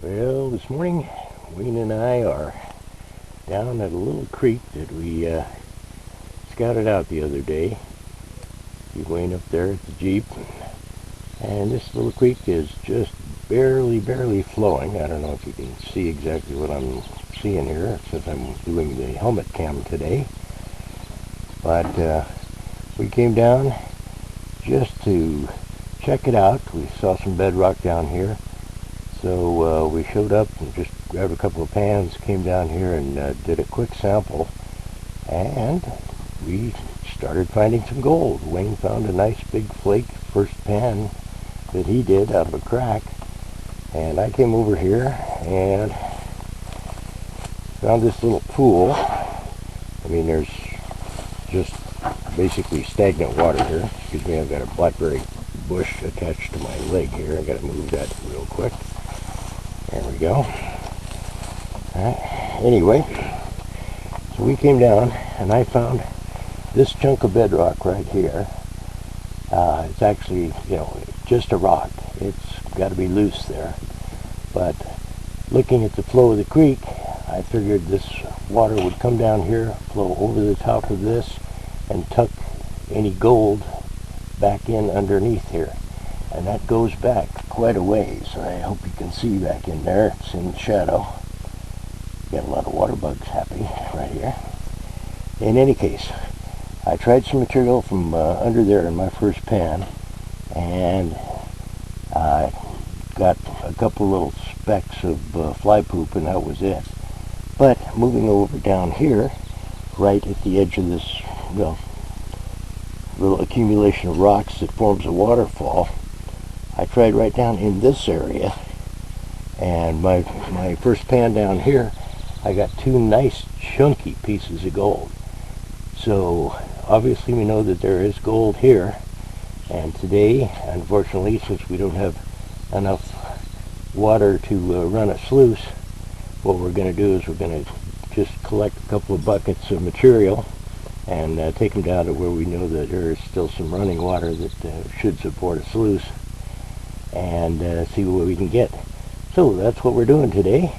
Well, this morning, Wayne and I are down at a little creek that we scouted out the other day. See Wayne up there at the Jeep. And this little creek is just barely flowing. I don't know if you can see exactly what I'm seeing here since I'm doing the helmet cam today. But we came down just to check it out. We saw some bedrock down here. So we showed up and just grabbed a couple of pans, came down here and did a quick sample, and we started finding some gold. Wayne found a nice big flake, first pan that he did out of a crack, and I came over here and found this little pool. I mean, there's just basically stagnant water here. Excuse me, I've got a blackberry bush attached to my leg here. I got to move that real quick. There we go. Alright, anyway, so we came down and I found this chunk of bedrock right here. It's actually, just a rock. It's got to be loose there. But looking at the flow of the creek, I figured this water would come down here, flow over the top of this, and tuck any gold back in underneath here. And that goes back quite a ways. I hope you can see back in there. It's in the shadow. Got a lot of water bugs happy right here. In any case, I tried some material from under there in my first pan, and I got a couple little specks of fly poop, and that was it. But moving over down here, right at the edge of this little accumulation of rocks that forms a waterfall, I tried right down in this area, and my first pan down here, I got two nice chunky pieces of gold. So obviously we know that there is gold here, and today, unfortunately, since we don't have enough water to run a sluice, what we're going to do is we're going to just collect a couple of buckets of material and take them down to where we know that there is still some running water that should support a sluice, and see what we can get. So that's what we're doing today,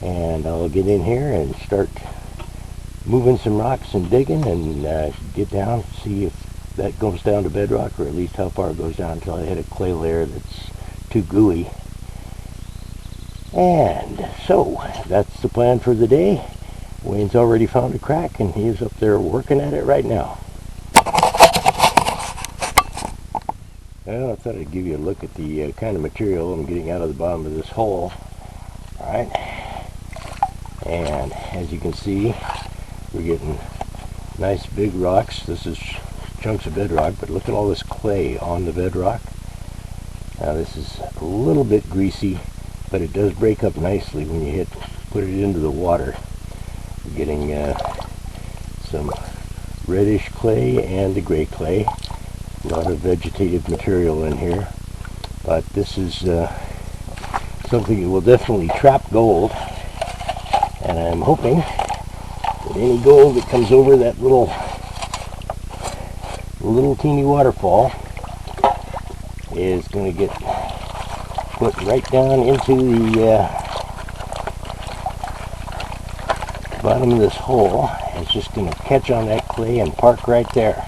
and I'll get in here and start moving some rocks and digging and get down, see if that goes down to bedrock, or at least how far it goes down until I hit a clay layer that's too gooey. And so that's the plan for the day. Wayne's already found a crack and he's up there working at it right now. Well, I thought I'd give you a look at the kind of material I'm getting out of the bottom of this hole. Alright, and as you can see, we're getting nice big rocks. This is chunks of bedrock, but look at all this clay on the bedrock. Now this is a little bit greasy, but it does break up nicely when you put it into the water. We're getting some reddish clay and the gray clay. A lot of vegetative material in here, but this is something that will definitely trap gold, and I'm hoping that any gold that comes over that little teeny waterfall is going to get put right down into the bottom of this hole. It's just going to catch on that clay and park right there.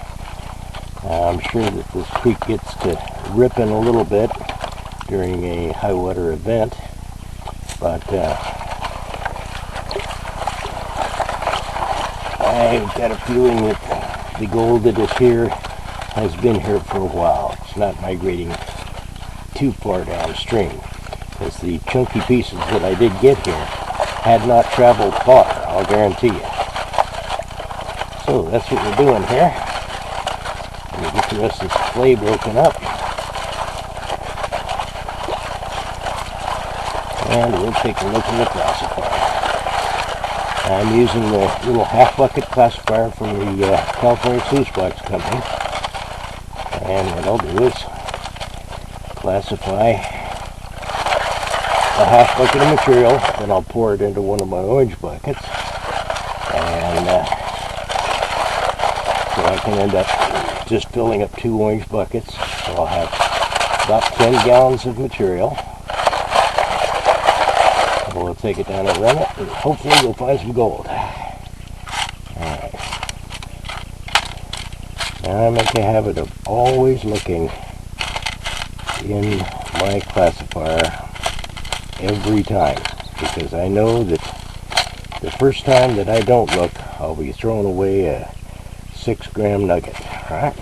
I'm sure that this creek gets to ripping a little bit during a high water event, but I've got a feeling that the gold that is here has been here for a while. It's not migrating too far downstream, because the chunky pieces that I did get here had not traveled far, I'll guarantee you. So that's what we're doing here. Let me get the rest of this clay broken up, and we'll take a look at the classifier. I'm using the little half bucket classifier from the California Sluice Box Company, and what I'll do is classify a half bucket of material, then I'll pour it into one of my orange buckets, and so I can end up just filling up 2 orange buckets. So I'll have about 10 gallons of material. We'll take it down and run it, and hopefully we'll find some gold. Alright. Now I make a habit of always looking in my classifier every time, because I know that the first time that I don't look, I'll be throwing away a 6-gram nugget. Alright.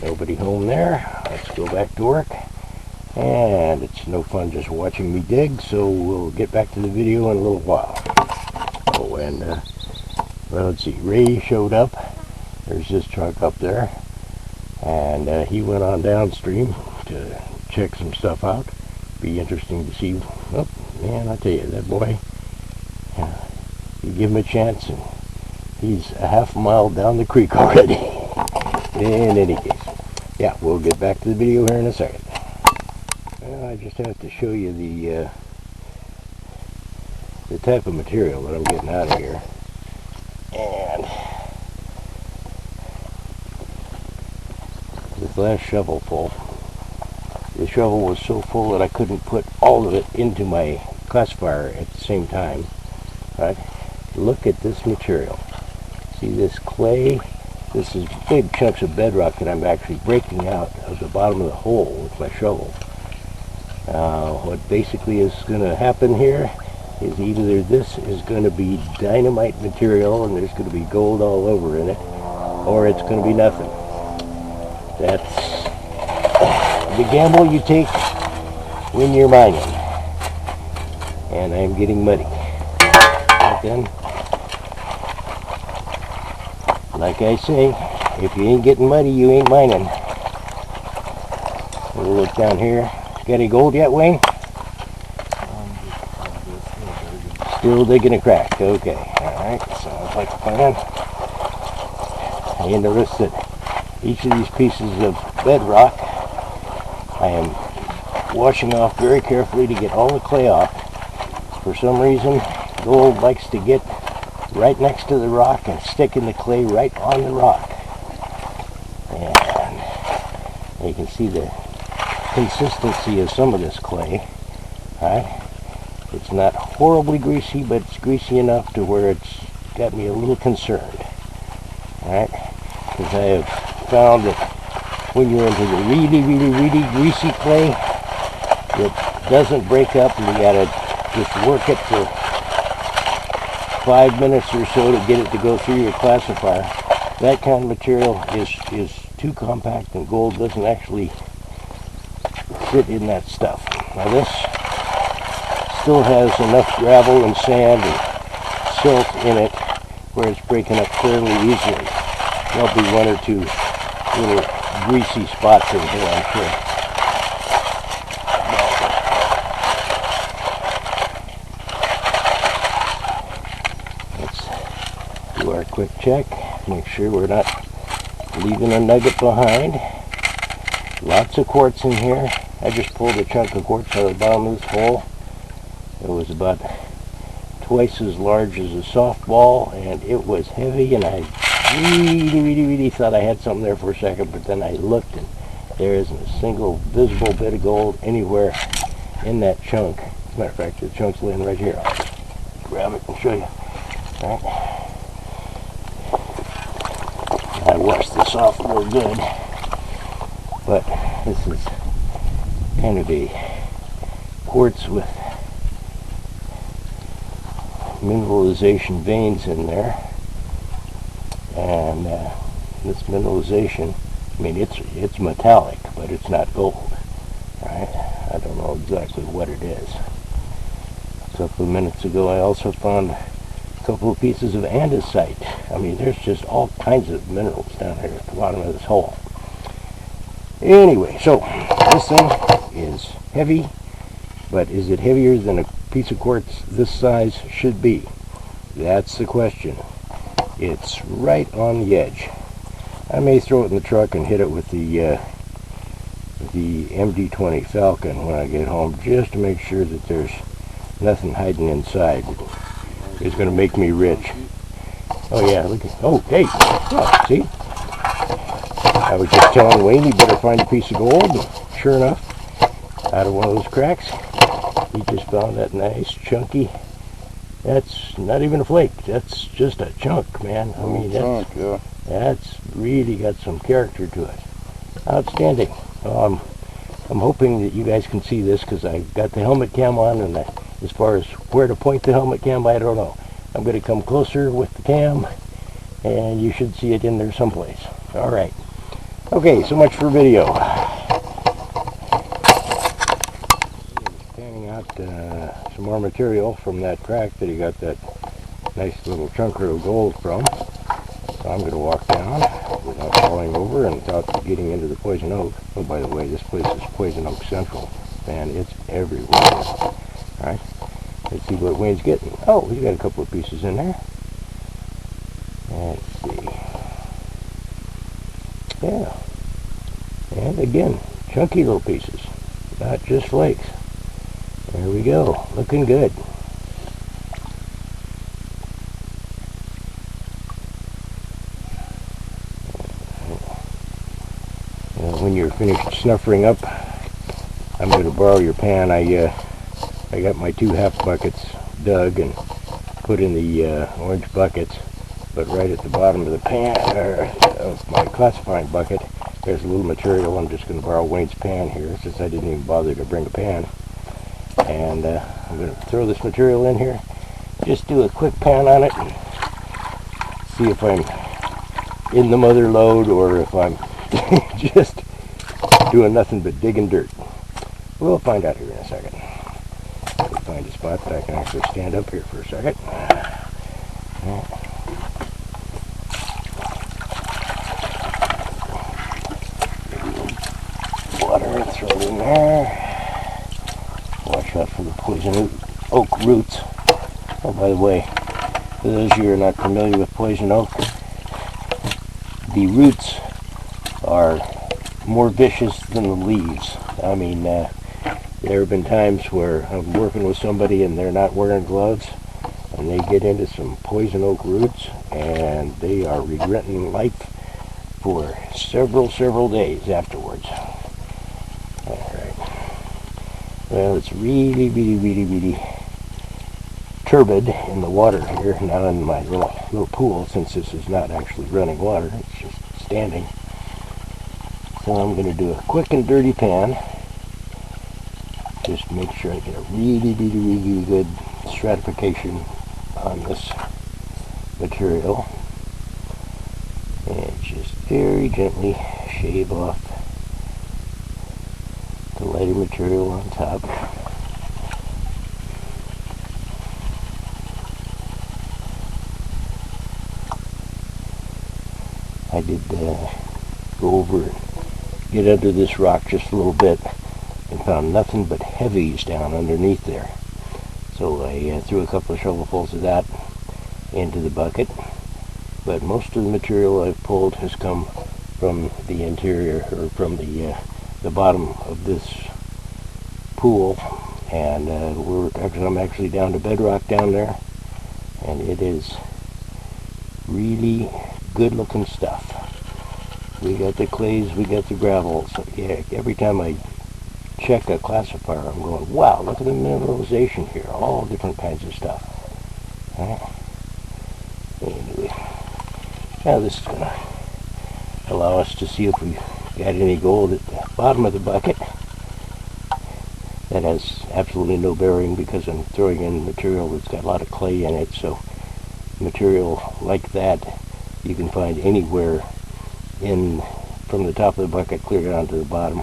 Nobody home there. Let's go back to work. And it's no fun just watching me dig, so we'll get back to the video in a little while. Oh, and well, let's see, Ray showed up. There's this truck up there, and he went on downstream to check some stuff out. Be interesting to see. Oh man, I tell you, that boy, you give him a chance and he's a half mile down the creek already. In any case, yeah, we'll get back to the video here in a second. Well, I just have to show you the type of material that I'm getting out of here. And this last shovel full, the shovel was so full that I couldn't put all of it into my classifier at the same time. Right? Look at this material. See this clay? This is big chunks of bedrock that I'm actually breaking out of the bottom of the hole with my shovel. What basically is going to happen here is either this is going to be dynamite material and there's going to be gold all over in it, or it's going to be nothing. That's the gamble you take when you're mining. And I'm getting muddy. Right then, like I say, if you ain't getting muddy, you ain't mining. We'll look down here. Got any gold yet, Wayne? Still digging a crack. Okay. Alright, sounds like a plan. You notice that each of these pieces of bedrock I am washing off very carefully to get all the clay off. For some reason, gold likes to get right next to the rock and stick in the clay right on the rock. And you can see the consistency of some of this clay. Right? It's not horribly greasy, but it's greasy enough to where it's got me a little concerned. Right? Because I have found that when you're into the really greasy clay, it doesn't break up, and you gotta just work it for 5 minutes or so to get it to go through your classifier. That kind of material is too compact, and gold doesn't actually fit in that stuff. Now this still has enough gravel and sand and silt in it where it's breaking up fairly easily. There'll be one or two little greasy spots in here, I'm sure. Let's do our quick check, make sure we're not leaving a nugget behind. Lots of quartz in here. I just pulled a chunk of quartz out of the bottom of this hole. It was about twice as large as a softball, and it was heavy, and I really thought I had something there for a second, but then I looked, and there isn't a single visible bit of gold anywhere in that chunk. As a matter of fact, the chunk's laying right here. I'll just grab it and show you. All right. I washed this off real good, but this is kind of a quartz with mineralization veins in there, and this mineralization, I mean, it's metallic, but it's not gold, right? I don't know exactly what it is. A couple of minutes ago I also found a couple of pieces of andesite. I mean, there's just all kinds of minerals down here at the bottom of this hole. Anyway, so this thing is heavy, but is it heavier than a piece of quartz this size should be? That's the question. It's right on the edge. I may throw it in the truck and hit it with the MD-20 Falcon when I get home, just to make sure that there's nothing hiding inside. It's going to make me rich. Oh yeah, look at, oh hey, oh, see? I was just telling Wayne he better find a piece of gold, and sure enough, out of one of those cracks, He just found that nice chunky. That's not even a flake. That's just a chunk, man. I mean, that's really got some character to it. Outstanding. I'm hoping that you guys can see this because I got the helmet cam on, and as far as where to point the helmet cam, I don't know. I'm going to come closer with the cam, and you should see it in there someplace. All right. Okay, so much for video. Panning out some more material from that crack that he got that nice little chunker of gold from. So I'm going to walk down without falling over and without getting into the poison oak. Oh, by the way, this place is Poison Oak Central. Man, it's everywhere. All right. Let's see what Wayne's getting. Oh, he's got a couple of pieces in there. Let's see. Yeah. And again, chunky little pieces. Not just flakes. There we go. Looking good. When you're finished snuffering up, I'm going to borrow your pan. I got my 2 half buckets dug and put in the orange buckets, but right at the bottom of the pan, of my classifying bucket, there's a little material. I'm just going to borrow Wayne's pan here, since I didn't even bother to bring a pan. And I'm going to throw this material in here, just do a quick pan on it, and see if I'm in the mother lode or if I'm just doing nothing but digging dirt. We'll find out here in a second. Let me find a spot that I can actually stand up here for a second. Water, throw it in there. Watch out for the poison oak roots. Oh, by the way, for those of you who are not familiar with poison oak, the roots are more vicious than the leaves. I mean, there have been times where I'm working with somebody and they're not wearing gloves and they get into some poison oak roots and they are regretting life for several days afterwards. Alright. Well, it's really turbid in the water here, not in my little pool, since this is not actually running water, it's just standing. So I'm going to do a quick and dirty pan. Just make sure I get a really good stratification on this material. And just very gently shave off the lighter material on top. I did go over and get under this rock just a little bit and found nothing but heavies down underneath there. So I threw a couple of shovelfuls of that into the bucket. But most of the material I've pulled has come from the interior, or from the bottom of this pool. And I'm actually down to bedrock down there. And it is really good looking stuff. We got the clays, we got the gravels. Yeah, every time I check a classifier, I'm going, wow, look at the mineralization here. All different kinds of stuff. Right? Anyway, now this is going to allow us to see if we got any gold at the bottom of the bucket. That has absolutely no bearing because I'm throwing in material that's got a lot of clay in it. So material like that you can find anywhere from the top of the bucket clear down to the bottom.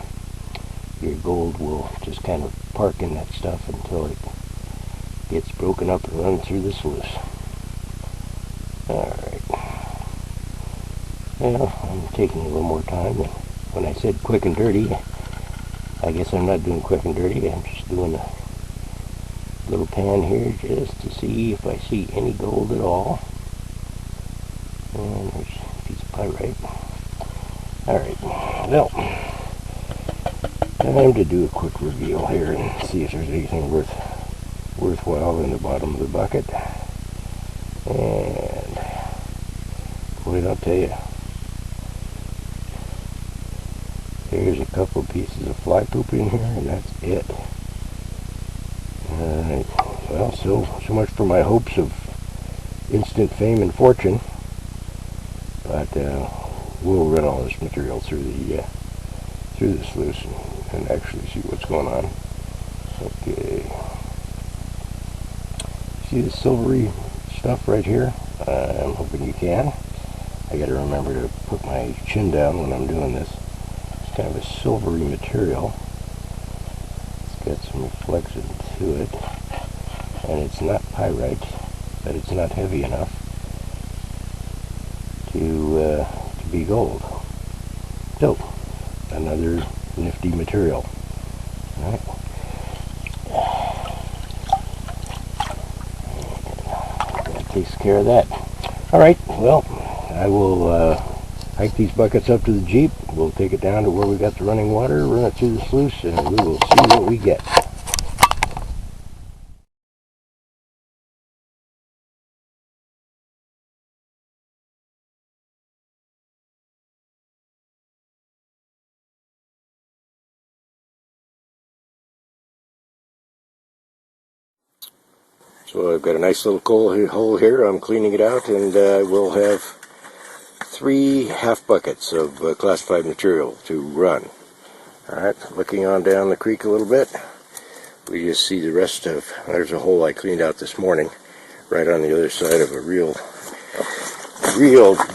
Your gold will just kind of park in that stuff until it gets broken up and run through the sluice. Alright. Well, I'm taking a little more time. When I said quick and dirty, I guess I'm not doing quick and dirty. I'm just doing a little pan here just to see if I see any gold at all. And there's a piece of pyrite. Alright, well, time to do a quick reveal here and see if there's anything worthwhile in the bottom of the bucket. And boy, I'll tell you, there's a couple pieces of fly poop in here, and that's it. Alright, well, so much for my hopes of instant fame and fortune. But we'll run all this material through the sluice and actually see what's going on. Okay. See the silvery stuff right here? I'm hoping you can. I got to remember to put my chin down when I'm doing this. It's kind of a silvery material. It's got some reflection to it, and it's not pyrite, but it's not heavy enough to be gold. So, another nifty material. All right. That takes care of that. All right. Well, I will hike these buckets up to the Jeep. We'll take it down to where we got the running water, run it through the sluice, and we will see what we get. So I've got a nice little coal hole here. I'm cleaning it out, and we'll have 3 half buckets of class 5 material to run. Alright, looking on down the creek a little bit, we just see the rest of, there's a hole I cleaned out this morning, right on the other side of a real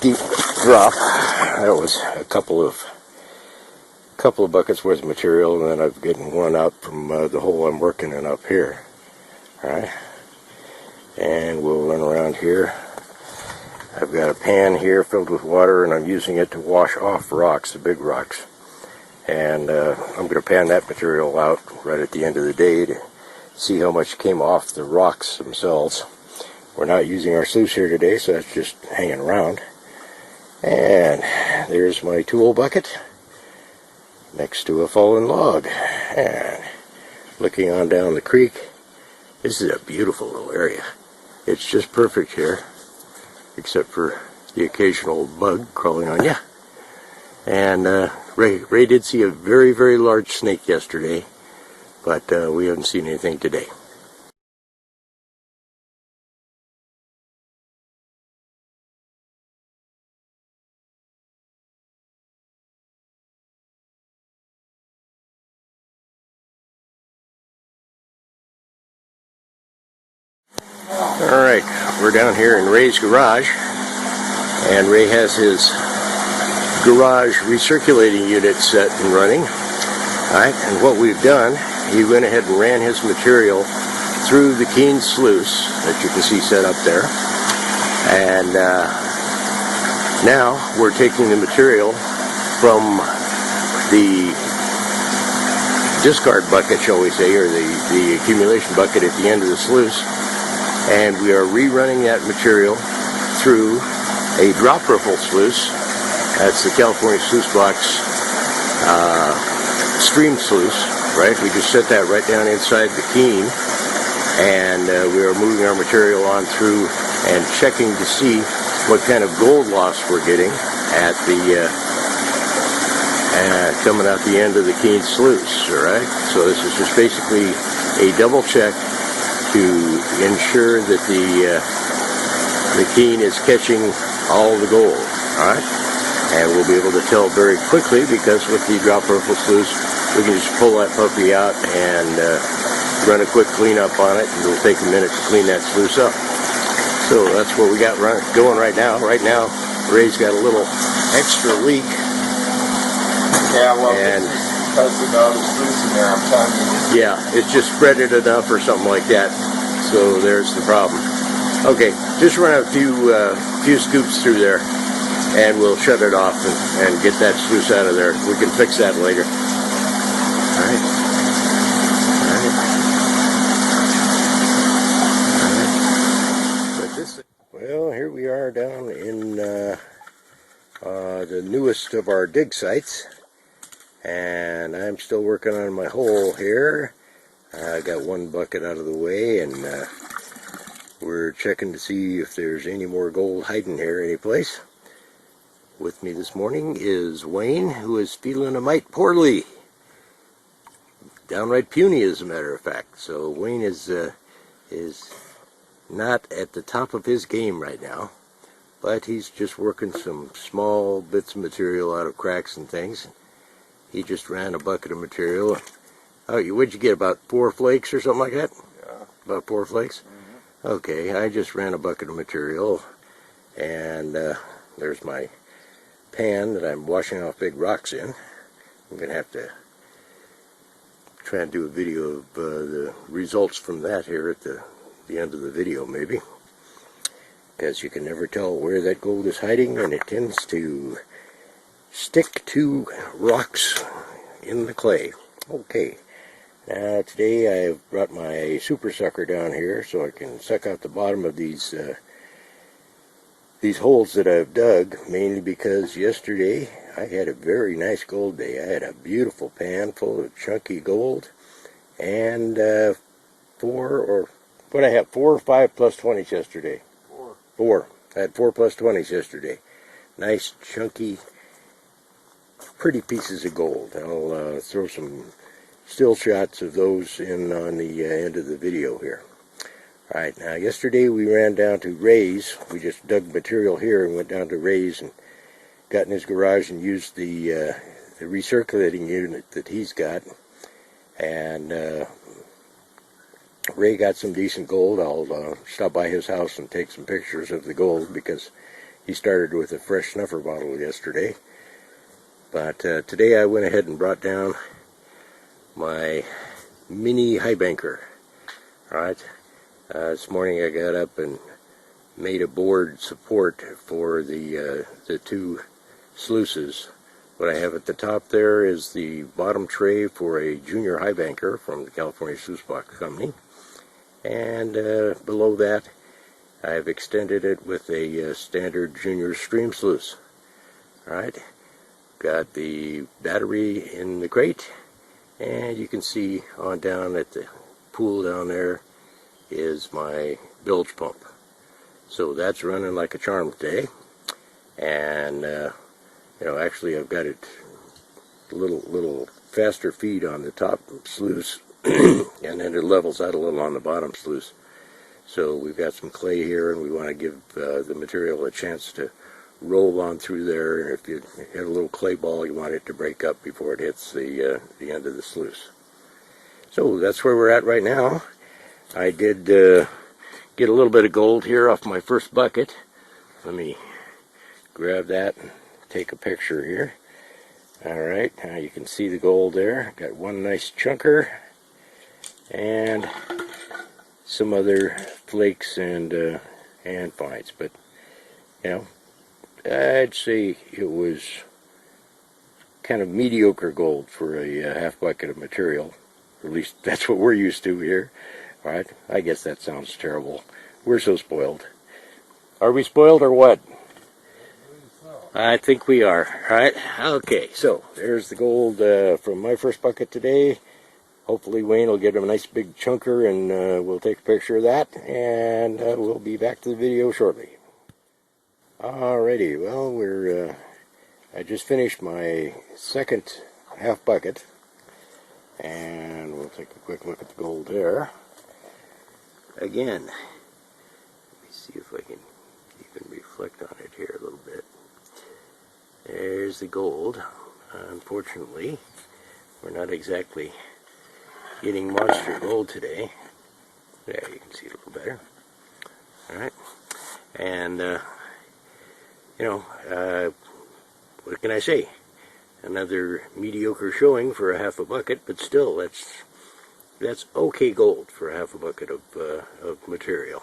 deep drop. That was a couple of buckets worth of material, and then I've gotten one out from the hole I'm working in up here. Alright. And we'll run around here. I've got a pan here filled with water, and I'm using it to wash off rocks, the big rocks. And I'm going to pan that material out right at the end of the day to see how much came off the rocks themselves. We're not using our sluice here today, so that's just hanging around. And there's my tool bucket next to a fallen log. And looking on down the creek, this is a beautiful little area. It's just perfect here, except for the occasional bug crawling on you. And Ray did see a very, very large snake yesterday, but we haven't seen anything today. Alright, we're down here in Ray's garage, and Ray has his garage recirculating unit set and running. Alright, and what we've done, he went ahead and ran his material through the Keene sluice that you can see set up there. And now we're taking the material from the discard bucket, shall we say, or the accumulation bucket at the end of the sluice, and we are rerunning that material through a drop riffle sluice. That's the California Sluice Box stream sluice, right? We just set that right down inside the Keene, and we are moving our material on through and checking to see what kind of gold loss we're getting at the coming out the end of the Keene sluice, all right? So this is just basically a double check to ensure that the Keene is catching all the gold, all right? And we'll be able to tell very quickly, because with the drop riffle sluice, we can just pull that puppy out and run a quick cleanup on it, and it'll take a minute to clean that sluice up. So that's what we got going right now. Right now, Ray's got a little extra leak. Yeah, well, and because of all the sluice in there, I'm telling you. Yeah, it's just spreaded enough or something like that. So there's the problem. Okay, just run a few scoops through there, and we'll shut it off and get that sluice out of there. We can fix that later. All right. Well, here we are down in the newest of our dig sites, and I'm still working on my hole here. I got one bucket out of the way, and we're checking to see if there's any more gold hiding here anyplace. With me this morning is Wayne, who is feeling a mite poorly. downright puny, as a matter of fact. So Wayne is not at the top of his game right now, but he's just working some small bits of material out of cracks and things. He just ran a bucket of material. Oh, what'd you get, about 4 flakes or something like that? Yeah. About 4 flakes? Mm-hmm. Okay, I just ran a bucket of material, and there's my pan that I'm washing off big rocks in. I'm going to have to try and do a video of the results from that here at the end of the video, maybe. Because you can never tell where that gold is hiding, and it tends to stick to rocks in the clay. Okay, now today I've brought my super sucker down here so I can suck out the bottom of these holes that I've dug, mainly because yesterday I had a very nice gold day. I had a beautiful pan full of chunky gold, and 4 or 5 plus 20s yesterday. 4. I had 4 plus 20s yesterday. Nice, chunky, pretty pieces of gold. I'll throw some still shots of those in on the end of the video here. Alright, now yesterday we ran down to Ray's. We just dug material here and went down to Ray's and got in his garage and used the recirculating unit that he's got. And Ray got some decent gold. I'll stop by his house and take some pictures of the gold because he started with a fresh snuffer bottle yesterday. But today I went ahead and brought down my mini high banker. Alright, this morning I got up and made a board support for the 2 sluices. What I have at the top there is the bottom tray for a junior high banker from the California Sluice Box Company. And below that, I've extended it with a standard junior stream sluice. Alright, got the battery in the crate, and you can see on down at the pool down there is my bilge pump. So that's running like a charm today. And actually I've got it a little faster feed on the top sluice, and then it levels out a little on the bottom sluice. So we've got some clay here, and we want to give the material a chance to roll on through there. And if you have a little clay ball, you want it to break up before it hits the end of the sluice. So that's where we're at right now. I did get a little bit of gold here off my first bucket. Let me grab that and take a picture here. Alright, now you can see the gold there. Got one nice chunker and some other flakes and fines. But, I'd say it was kind of mediocre gold for a half bucket of material. Or at least that's what we're used to here. Alright, I guess that sounds terrible. We're so spoiled. Are we spoiled or what? I think we are. Alright, okay, so there's the gold from my first bucket today. Hopefully Wayne will get a nice big chunker, and we'll take a picture of that, and we'll be back to the video shortly. Alrighty, well, I just finished my second half bucket, and we'll take a quick look at the gold there. Again, let me see if I can even reflect on it here a little bit. There's the gold. Unfortunately, we're not exactly getting monster gold today. There, you can see it a little better. Alright, and what can I say? Another mediocre showing for a half a bucket, but still, that's okay gold for a half a bucket of material.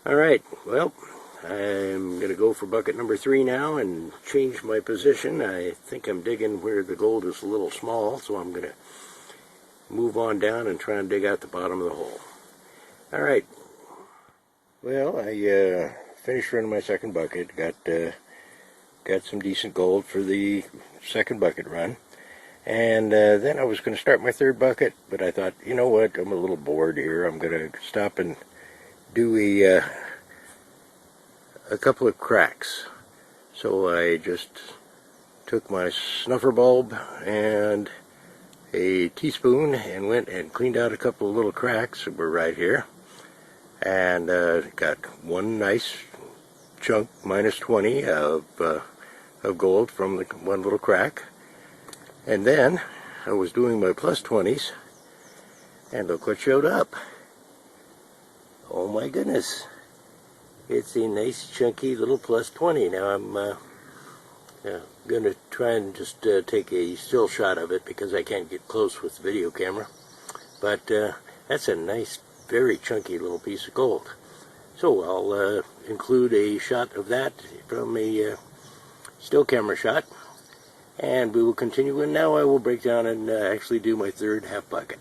Alright, well, I'm going to go for bucket number 3 now and change my position. I think I'm digging where the gold is a little small, so I'm going to move on down and try and dig out the bottom of the hole. Alright, well, I finished running my second bucket. Got some decent gold for the second bucket run. And then I was going to start my third bucket, but I thought, you know what, I'm a little bored here. I'm going to stop and do a couple of cracks. So I just took my snuffer bulb and a teaspoon and went and cleaned out a couple of little cracks that were right here, and got one nice chunk, minus 20 of gold from the one little crack. And then I was doing my plus 20s, and look what showed up. Oh my goodness, it's a nice chunky little plus 20. Now I'm going to try and just take a still shot of it because I can't get close with the video camera. But that's a nice, very chunky little piece of gold. So I'll include a shot of that from a still camera shot, and we will continue. And now I will break down and actually do my third half bucket.